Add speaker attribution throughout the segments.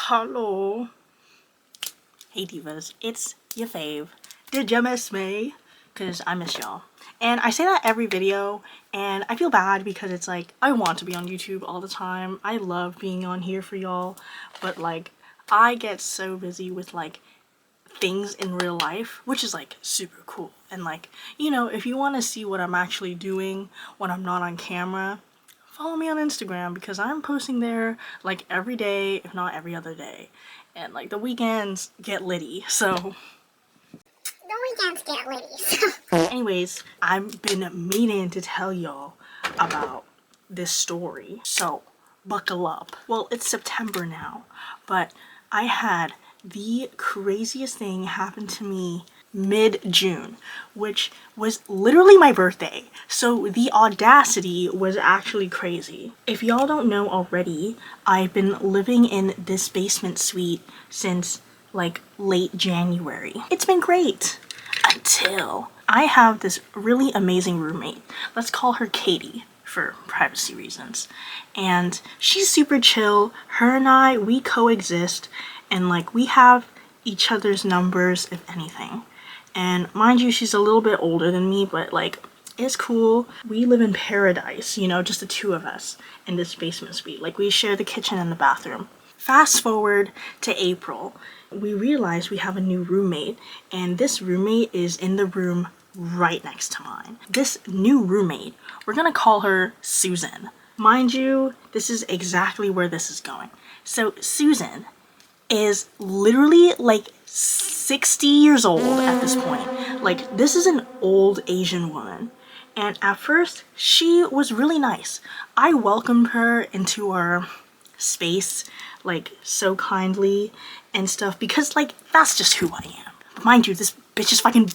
Speaker 1: Hello. Hey divas, it's your fave. Did you miss me? Cause I miss y'all. And I say that every video and I feel bad because it's like I want to be on YouTube all the time. I love being on here for y'all, but like I get so busy with like things in real life, which is like super cool. And like, you know, if you want to see what I'm actually doing when I'm not on camera, follow me on Instagram because I'm posting there like every day, if not every other day. And like the weekends get litty, so. Anyways, I've been meaning to tell y'all about this story, so buckle up. Well, it's September now, but I had the craziest thing happen to me mid-June, which was literally my birthday. So the audacity was actually crazy. If y'all don't know already, I've been living in this basement suite since like late January. It's been great until I have this really amazing roommate. Let's call her Katie for privacy reasons. And she's super chill. Her and I, we coexist and like we have each other's numbers if anything. And mind you, she's a little bit older than me, but like it's cool. We live in paradise, you know, just the two of us in this basement suite. Like we share the kitchen and the bathroom. Fast forward to April, we realize we have a new roommate, and this roommate is in the room right next to mine. This new roommate, we're gonna call her Susan. Mind you, this is exactly where this is going. So Susan is literally like 60 years old at this point. Like this is an old Asian woman. And at first she was really nice. I welcomed her into our space like so kindly and stuff because like that's just who I am. But mind you, this bitch is fucking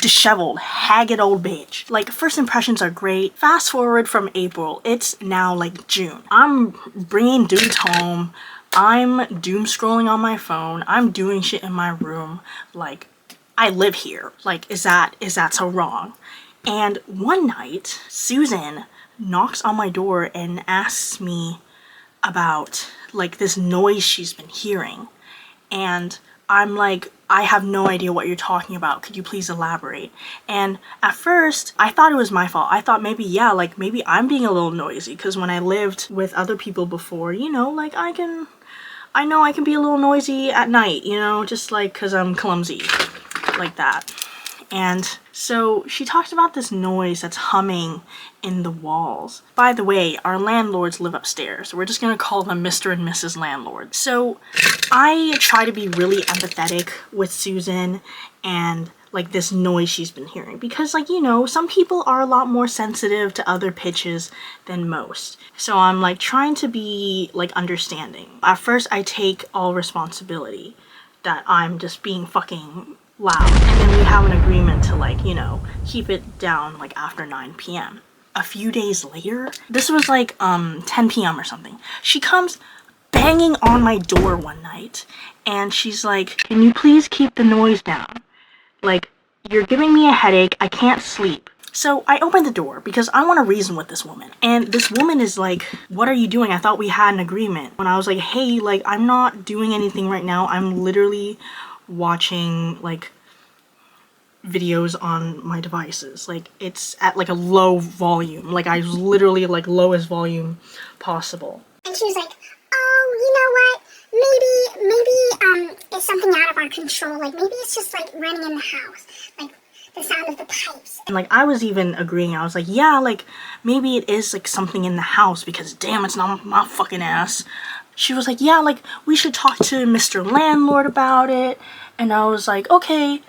Speaker 1: disheveled, haggard old bitch. Like first impressions are great. Fast forward from April, it's now like June. I'm bringing dudes home. I'm doom scrolling on my phone. I'm doing shit in my room. Like I live here. Like is that so wrong? And one night Susan knocks on my door and asks me about like this noise she's been hearing. And I'm like, I have no idea what you're talking about. Could you please elaborate? And at first, I thought it was my fault. I thought maybe, yeah, like maybe I'm being a little noisy because when I lived with other people before, you know, like I know I can be a little noisy at night, you know, just like because I'm clumsy like that. And so she talked about this noise that's humming in the walls. By the way, our landlords live upstairs. We're just gonna call them Mr. and Mrs. Landlord. So I try to be really empathetic with Susan and like this noise she's been hearing because like, you know, some people are a lot more sensitive to other pitches than most. So I'm like trying to be like understanding. At first I take all responsibility that I'm just being fucking loud, and then we have an agreement to like, you know, keep it down like after 9 p.m. A few days later, this was like 10 p.m. or something, she comes banging on my door one night and she's like, can you please keep the noise down? Like, you're giving me a headache, I can't sleep. So I opened the door because I want to reason with this woman. And this woman is like, what are you doing? I thought we had an agreement. When I was like, hey, like I'm not doing anything right now. I'm literally watching like videos on my devices. Like it's at like a low volume. Like I was literally like lowest volume possible.
Speaker 2: And she was like, oh, you know what? Maybe it's something out of our control. Like maybe it's just like running in the house. Like the sound of the pipes.
Speaker 1: And like I was even agreeing. I was like, yeah, like maybe it is like something in the house because damn, it's not my fucking ass. She was like, yeah, like we should talk to Mr. Landlord about it. And I was like, okay,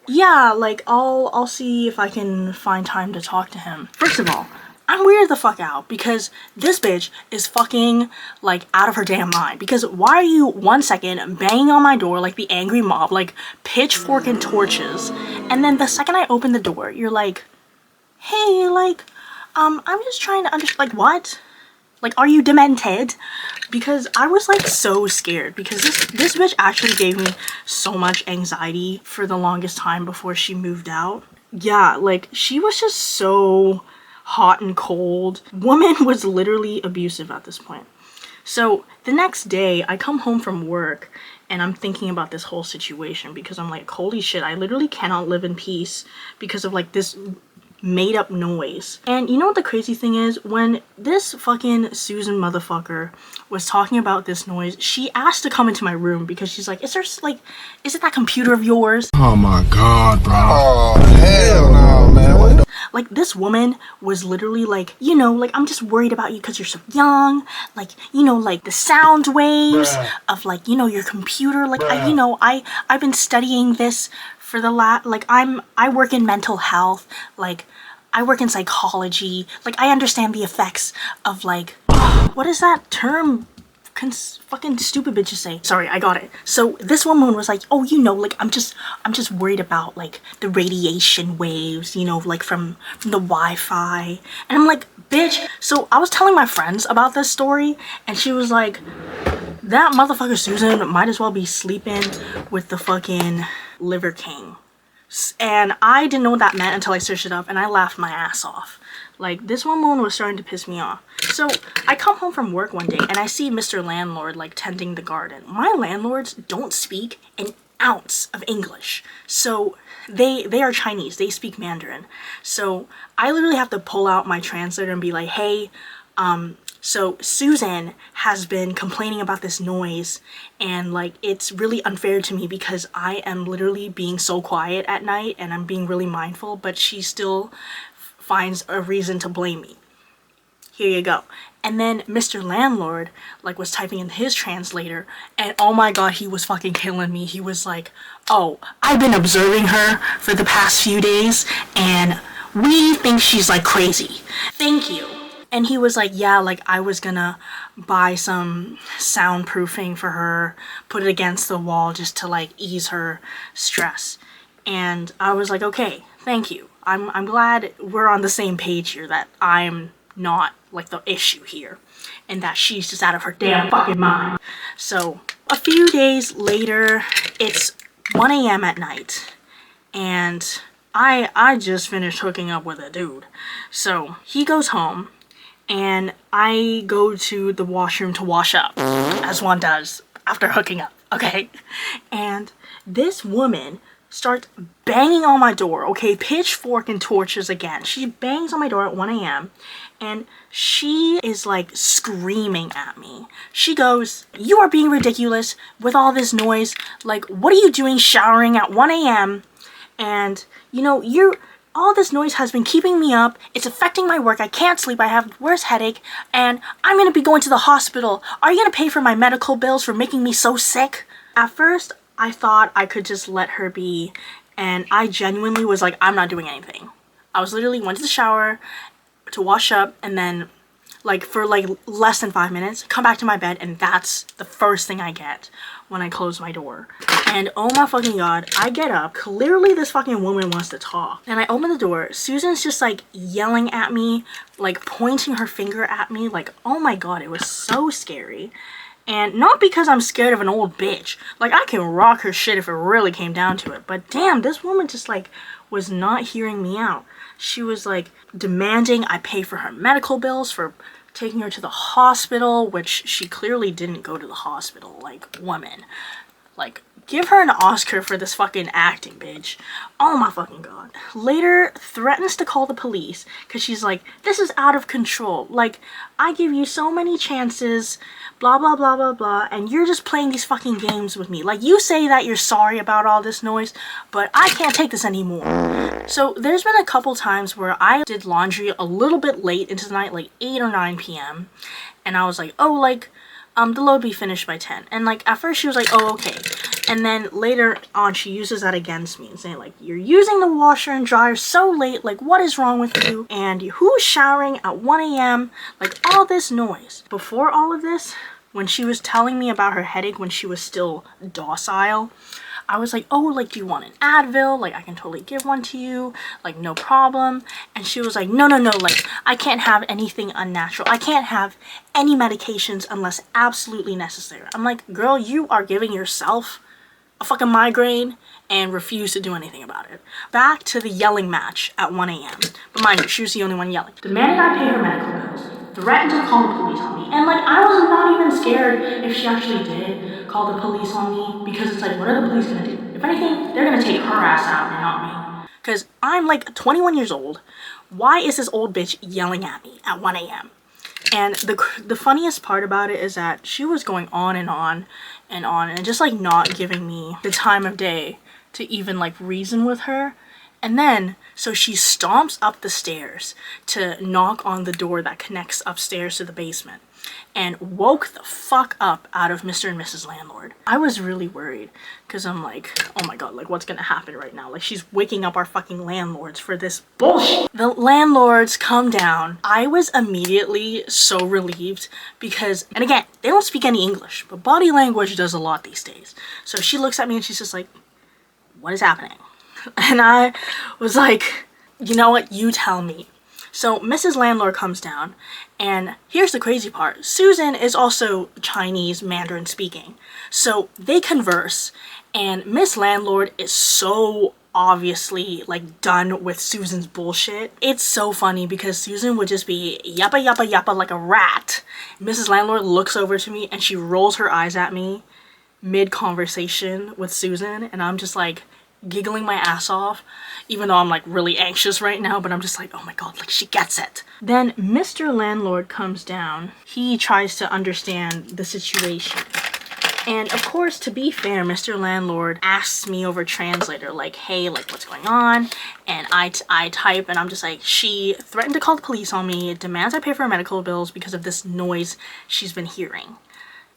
Speaker 1: yeah, like I'll see if I can find time to talk to him. First of all, I'm weirded the fuck out because this bitch is fucking like out of her damn mind. Because why are you 1 second banging on my door like the angry mob, like pitchfork and torches, and then the second I open the door, you're like, hey, like, I'm just trying to understand, like, what? Like, are you demented? Because I was like so scared because this bitch actually gave me so much anxiety for the longest time before she moved out. Yeah, like she was just so hot and cold. Woman was literally abusive at this point. So the next day, I come home from work and I'm thinking about this whole situation because I'm like, holy shit, I literally cannot live in peace because of like this made up noise. And you know what the crazy thing is? When this fucking Susan motherfucker was talking about this noise, she asked to come into my room because she's like, is it that computer of yours?
Speaker 3: Oh my god, bro. Oh, hell no, man. What the?
Speaker 1: Like, this woman was literally like, you know, like, I'm just worried about you because you're so young. Like, you know, like the sound waves of like, you know, your computer. Like, I've been studying this for the like, I work in mental health. Like, I work in psychology. Like, I understand the effects of like, what is that term? Fucking stupid bitches say. Sorry, I got it. So this woman was like, oh, you know, like I'm just worried about like the radiation waves, you know, like from the Wi-Fi. And I'm like, bitch. So I was telling my friends about this story and she was like, that motherfucker Susan might as well be sleeping with the fucking Liver King. And I didn't know what that meant until I searched it up and I laughed my ass off. Like, this woman was starting to piss me off. So I come home from work one day and I see Mr. Landlord like tending the garden. My landlords don't speak an ounce of English. So they are Chinese. They speak Mandarin. So I literally have to pull out my translator and be like, hey, so Susan has been complaining about this noise and like it's really unfair to me because I am literally being so quiet at night and I'm being really mindful, but she still finds a reason to blame me. Here you go. And then Mr. Landlord like was typing in his translator and oh my god, he was fucking killing me. He was like, oh, I've been observing her for the past few days and we think she's like crazy. Thank you. And he was like, yeah, like I was gonna buy some soundproofing for her, put it against the wall just to like ease her stress. And I was like, okay, thank you. I'm glad we're on the same page here, that I'm not like the issue here and that she's just out of her damn fucking mind. So a few days later, it's 1 a.m. at night and I just finished hooking up with a dude. So he goes home and I go to the washroom to wash up, as one does after hooking up, okay? And this woman starts banging on my door, okay? Pitchfork and torches again. She bangs on my door at 1 a.m. and she is like screaming at me. She goes, you are being ridiculous with all this noise. Like, what are you doing showering at 1 a.m.? And, you know, all this noise has been keeping me up. It's affecting my work. I can't sleep. I have worse headache. And I'm going to be going to the hospital. Are you going to pay for my medical bills for making me so sick? At first, I thought I could just let her be. And I genuinely was like, I'm not doing anything. I was literally went to the shower to wash up and then like for like less than 5 minutes, come back to my bed and that's the first thing I get when I close my door. And oh my fucking god, I get up. Clearly this fucking woman wants to talk. And I open the door. Susan's just like yelling at me, like pointing her finger at me. Like, oh my god, it was so scary. And not because I'm scared of an old bitch. Like, I can rock her shit if it really came down to it. But damn, this woman just like was not hearing me out. She was like demanding I pay for her medical bills, for taking her to the hospital, which she clearly didn't go to the hospital. Like, woman. Like, give her an Oscar for this fucking acting, bitch. Oh my fucking god. Later, threatens to call the police because she's like, this is out of control. Like, I give you so many chances, blah, blah, blah, blah, blah, and you're just playing these fucking games with me. Like, you say that you're sorry about all this noise, but I can't take this anymore. So, there's been a couple times where I did laundry a little bit late into the night, like 8 or 9 p.m., and I was like, oh, like, the load be finished by 10. And like, at first she was like, oh, okay. And then later on, she uses that against me and saying like, you're using the washer and dryer so late. Like, what is wrong with you? And who's showering at 1 a.m.? Like, all this noise. Before all of this, when she was telling me about her headache when she was still docile, I was like, oh, like, do you want an Advil? Like, I can totally give one to you. Like, no problem. And she was like, no, no, no. Like, I can't have anything unnatural. I can't have any medications unless absolutely necessary. I'm like, girl, you are giving yourself a fucking migraine and refuse to do anything about it. Back to the yelling match at 1 a.m. But mind you, she was the only one yelling. Demanded I pay her medical bills. threatened to call the police on me. And like, I was not even scared if she actually did call the police on me, because it's like, what are the police gonna do? If anything, they're gonna take her ass out and not me. Because I'm like 21 years old. Why is this old bitch yelling at me at 1 a.m.? And the funniest part about it is that she was going on and on and on and just like not giving me the time of day to even like reason with her. And then, so she stomps up the stairs to knock on the door that connects upstairs to the basement and woke the fuck up out of Mr. and Mrs. Landlord. I was really worried because I'm like, oh my god, like what's gonna happen right now? Like she's waking up our fucking landlords for this bullshit. The landlords come down. I was immediately so relieved because, and again, they don't speak any English, but body language does a lot these days. So she looks at me and she's just like, what is happening? And I was like, you know what, you tell me. So Mrs. Landlord comes down, and here's the crazy part. Susan is also Chinese Mandarin speaking. So they converse, and Miss Landlord is so obviously like done with Susan's bullshit. It's so funny because Susan would just be yappa yappa yappa like a rat. Mrs. Landlord looks over to me and she rolls her eyes at me mid-conversation with Susan, and I'm just like giggling my ass off, even though I'm like really anxious right now, but I'm just like, oh my god, like she gets it. Then Mr. Landlord comes down. He tries to understand the situation. And of course, to be fair, Mr. Landlord asks me over translator, like, hey, like what's going on? And I type and I'm just like, she threatened to call the police on me, demands I pay for her medical bills because of this noise she's been hearing.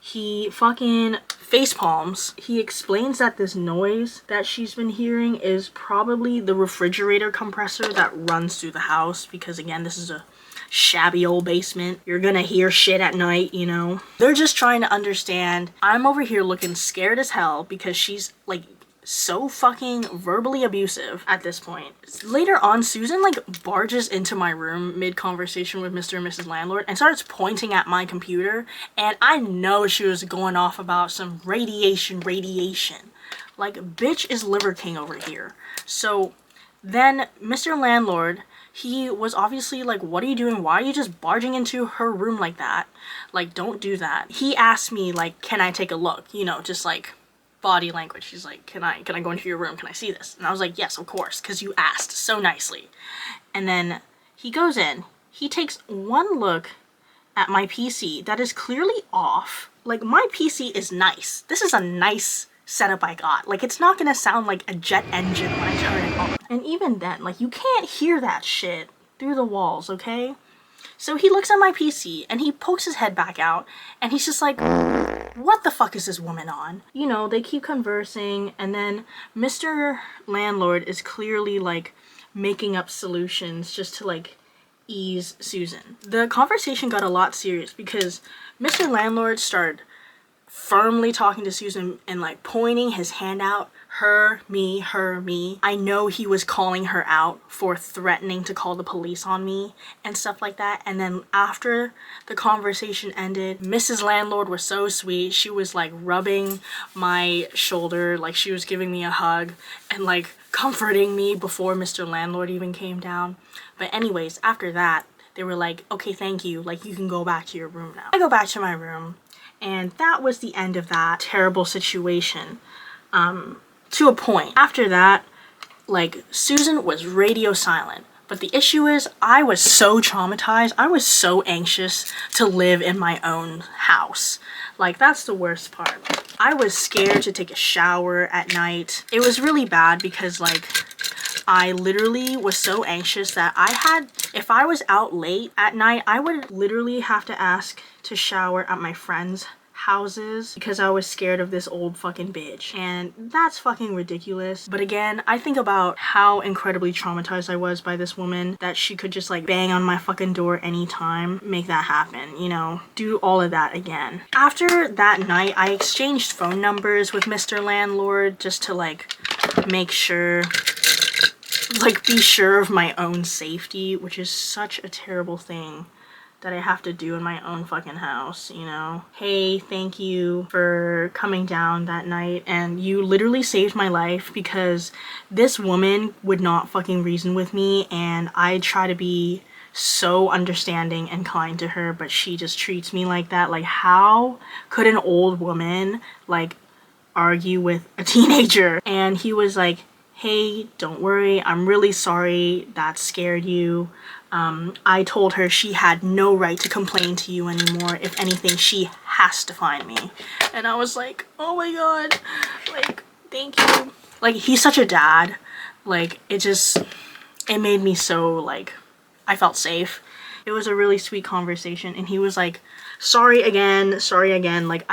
Speaker 1: He fucking face palms. He explains that this noise that she's been hearing is probably the refrigerator compressor that runs through the house, because again, this is a shabby old basement. You're gonna hear shit at night, you know? They're just trying to understand. I'm over here looking scared as hell because she's like so fucking verbally abusive at this point. Later on, Susan like barges into my room mid-conversation with Mr. and Mrs. Landlord and starts pointing at my computer, and I know she was going off about some radiation. Like, bitch is Liver King over here. So then Mr. Landlord, he was obviously like, what are you doing? Why are you just barging into her room like that? Like, don't do that. He asked me like, can I take a look? You know, just like body language. He's like, can I go into your room? Can I see this? And I was like, yes, of course, because you asked so nicely. And then he goes in. He takes one look at my PC that is clearly off. Like, my PC is nice. This is a nice setup I got. Like, it's not gonna sound like a jet engine when I turn it on. And even then, like, you can't hear that shit through the walls, okay? So he looks at my PC and he pokes his head back out and he's just like, what the fuck is this woman on? You know, they keep conversing, and then Mr. Landlord is clearly like making up solutions just to like ease Susan. The conversation got a lot serious because Mr. Landlord started firmly talking to Susan and like pointing his hand out, her, me, her, me. I know he was calling her out for threatening to call the police on me and stuff like that. And then after the conversation ended, Mrs. Landlord was so sweet. She was like rubbing my shoulder, like she was giving me a hug and like comforting me before Mr. Landlord even came down. But anyways, after that, they were like, okay, thank you. Like, you can go back to your room now. I go back to my room, and that was the end of that terrible situation. To a point. After that, like, Susan was radio silent. But the issue is, I was so traumatized. I was so anxious to live in my own house. Like, that's the worst part. I was scared to take a shower at night. It was really bad because, like, I literally was so anxious that if I was out late at night, I would literally have to ask to shower at my friend's houses because I was scared of this old fucking bitch, and that's fucking ridiculous. But again, I think about how incredibly traumatized I was by this woman, that she could just like bang on my fucking door anytime, make that happen, you know, do all of that again. After that night, I exchanged phone numbers with Mr. Landlord just to like make sure, like be sure of my own safety, which is such a terrible thing that I have to do in my own fucking house, you know? Hey, thank you for coming down that night, and you literally saved my life because this woman would not fucking reason with me, and I try to be so understanding and kind to her, but she just treats me like that. Like, how could an old woman like argue with a teenager? And he was like, hey, don't worry, I'm really sorry that scared you. I told her she had no right to complain to you anymore. If anything, she has to find me. And I was like, oh my god, like, thank you. Like, he's such a dad. Like, it made me so, like, I felt safe. It was a really sweet conversation, and he was like, sorry again. Like,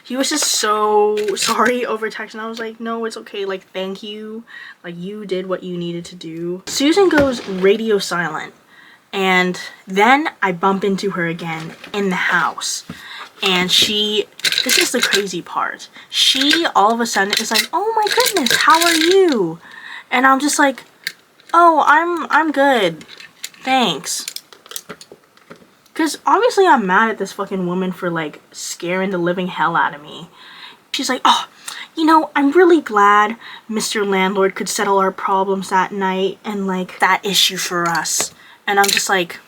Speaker 1: he was just so sorry over text, and I was like, no, it's okay. Like, thank you. Like, you did what you needed to do. Susan goes radio silent, and then I bump into her again in the house, and this is the crazy part. She all of a sudden is like, oh my goodness, how are you? And I'm just like, oh, I'm good. Thanks. Because obviously I'm mad at this fucking woman for like scaring the living hell out of me. She's like, oh, you know, I'm really glad Mr. Landlord could settle our problems that night and like that issue for us. And I'm just like,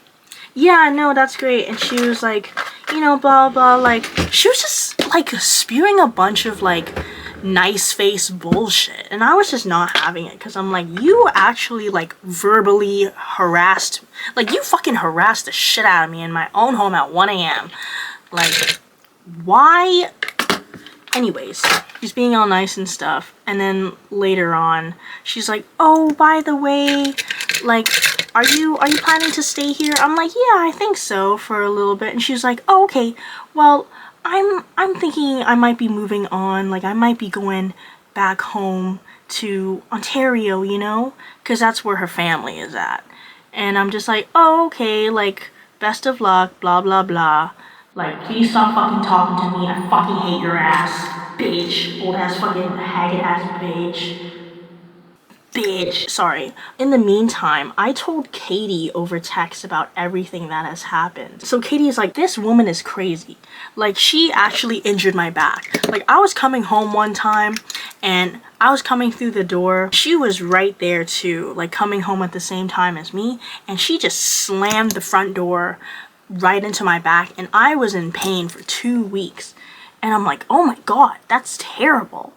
Speaker 1: yeah, no, that's great. And she was like, you know, blah, blah, like, she was just like spewing a bunch of like nice face bullshit, and I was just not having it, because I'm like, you actually like verbally harassed, like you fucking harassed the shit out of me in my own home at 1 a.m. Like, why? Anyways, she's being all nice and stuff, and then later on she's like, oh, by the way, like, are you planning to stay here? I'm like, yeah, I think so, for a little bit. And she's like, oh, okay, well, I'm thinking I might be moving on, like I might be going back home to Ontario, you know, because that's where her family is at. And I'm just like, oh, okay, like, best of luck, blah, blah, blah. Like, please stop fucking talking to me, I fucking hate your ass, bitch, old ass fucking haggard ass bitch. Sorry. In the meantime, I told Katie over text about everything that has happened. So Katie is like, this woman is crazy. Like, she actually injured my back. Like, I was coming home one time and I was coming through the door. She was right there too, like coming home at the same time as me. And she just slammed the front door right into my back. And I was in pain for 2 weeks. And I'm like, oh my god, that's terrible.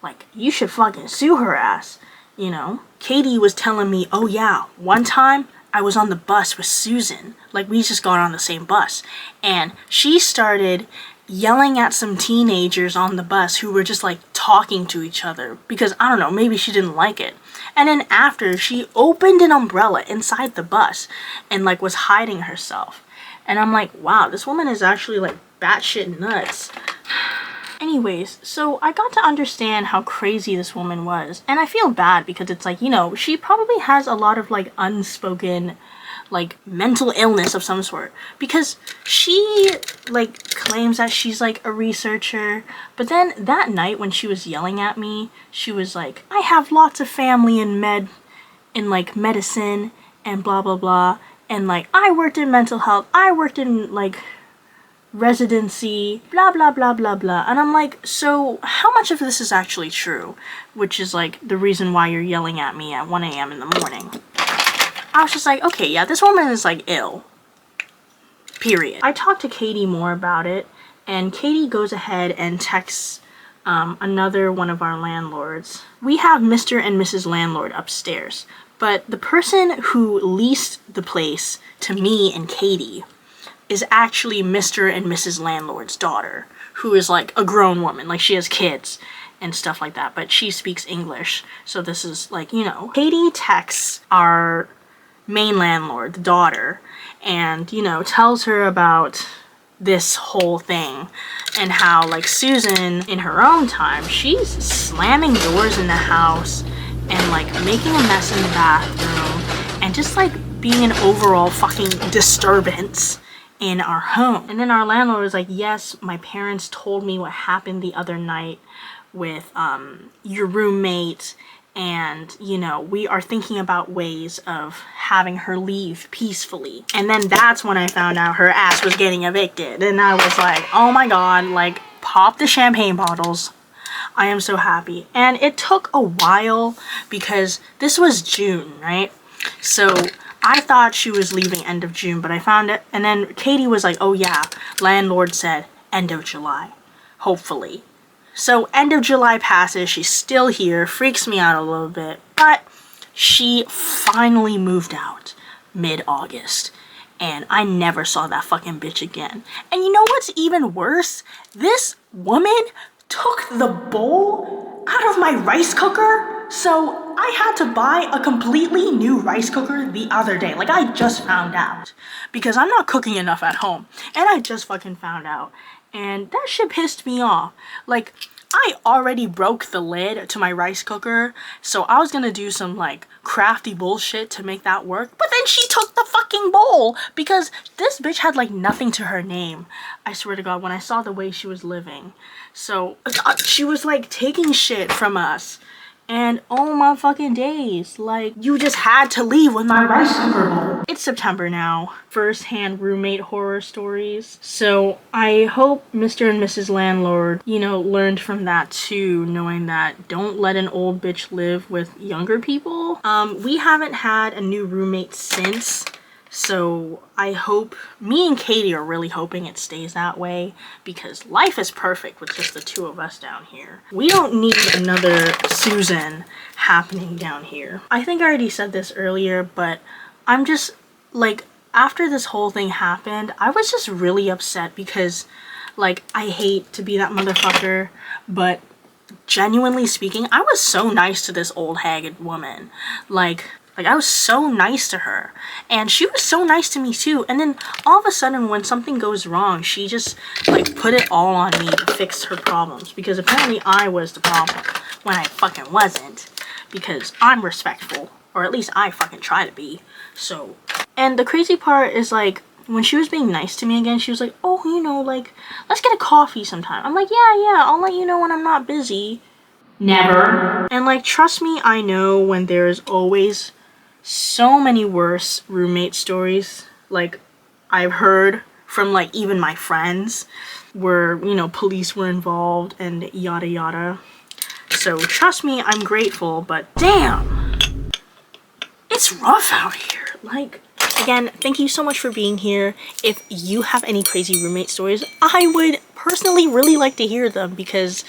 Speaker 1: Like, you should fucking sue her ass. You know, Katie was telling me, oh yeah, one time I was on the bus with Susan. Like, we just got on the same bus. And she started yelling at some teenagers on the bus who were just like talking to each other. Because, I don't know, maybe she didn't like it. And then after, she opened an umbrella inside the bus and like was hiding herself. And I'm like, wow, this woman is actually like batshit nuts. Anyways, so I got to understand how crazy this woman was, and I feel bad because it's like, you know, she probably has a lot of like unspoken like mental illness of some sort, because she like claims that she's like a researcher, but then that night when she was yelling at me, she was like, I have lots of family in like medicine and blah blah blah, and like I worked in mental health, I worked in like residency, blah blah blah blah blah. And I'm like, so how much of this is actually true? Which is like the reason why you're yelling at me at 1 a.m. in the morning. I was just like, okay, yeah, this woman is like ill, period. I talked to Katie more about it, and Katie goes ahead and texts another one of our landlords. We have Mr. and Mrs. Landlord upstairs, but the person who leased the place to me and Katie is actually Mr. and Mrs. Landlord's daughter, who is like a grown woman, like she has kids and stuff like that, but she speaks English, so this is like, you know. Katie texts our main landlord, the daughter, and, you know, tells her about this whole thing and how like Susan, in her own time, she's slamming doors in the house and like making a mess in the bathroom and just like being an overall fucking disturbance in our home. And then our landlord was like, yes, my parents told me what happened the other night with your roommate, and, you know, we are thinking about ways of having her leave peacefully. And then that's when I found out her ass was getting evicted, and I was like, oh my god, like, pop the champagne bottles. I am so happy. And it took a while because this was June, right? So I thought she was leaving end of June, but I found it. And then Katie was like, oh yeah, landlord said end of July. Hopefully. So end of July passes. She's still here. Freaks me out a little bit. But she finally moved out mid-August. And I never saw that fucking bitch again. And you know what's even worse? This woman took the bowl out of my rice cooker. So I had to buy a completely new rice cooker the other day. Like, I just found out. Because I'm not cooking enough at home. And I just fucking found out. And that shit pissed me off. Like, I already broke the lid to my rice cooker, so I was gonna do some like crafty bullshit to make that work, but then she took the fucking bowl because this bitch had like nothing to her name. I swear to God, when I saw the way she was living. So she was like taking shit from us. And oh my fucking days, like, you just had to leave with my rice cooker bowl. It's September now. First-hand roommate horror stories. So I hope Mr. and Mrs. Landlord, you know, learned from that too, knowing that don't let an old bitch live with younger people. We haven't had a new roommate since. So I hope, me and Katie are really hoping it stays that way because life is perfect with just the two of us down here. We don't need another Susan happening down here. I think I already said this earlier, but I'm just like, after this whole thing happened, I was just really upset because like, I hate to be that motherfucker, but genuinely speaking, I was so nice to this old haggard woman. Like I was so nice to her and she was so nice to me too, and then all of a sudden when something goes wrong she just like put it all on me to fix her problems because apparently I was the problem when I fucking wasn't, because I'm respectful, or at least I fucking try to be. So, and the crazy part is like when she was being nice to me again, she was like, oh, you know, like, let's get a coffee sometime. I'm like, yeah, I'll let you know when I'm not busy. Never. And like, trust me, I know when there's always so many worse roommate stories like I've heard from like even my friends where, you know, police were involved and yada yada. So trust me, I'm grateful, but damn, it's rough out here. Like, again, thank you so much for being here. If you have any crazy roommate stories, I would personally really like to hear them because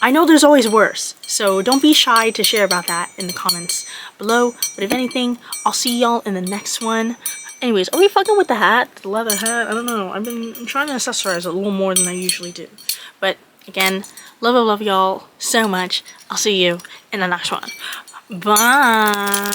Speaker 1: I know there's always worse, so don't be shy to share about that in the comments below. But if anything, I'll see y'all in the next one. Anyways, are we fucking with the hat? The leather hat? I don't know. I'm trying to accessorize a little more than I usually do. But again, love y'all so much. I'll see you in the next one. Bye!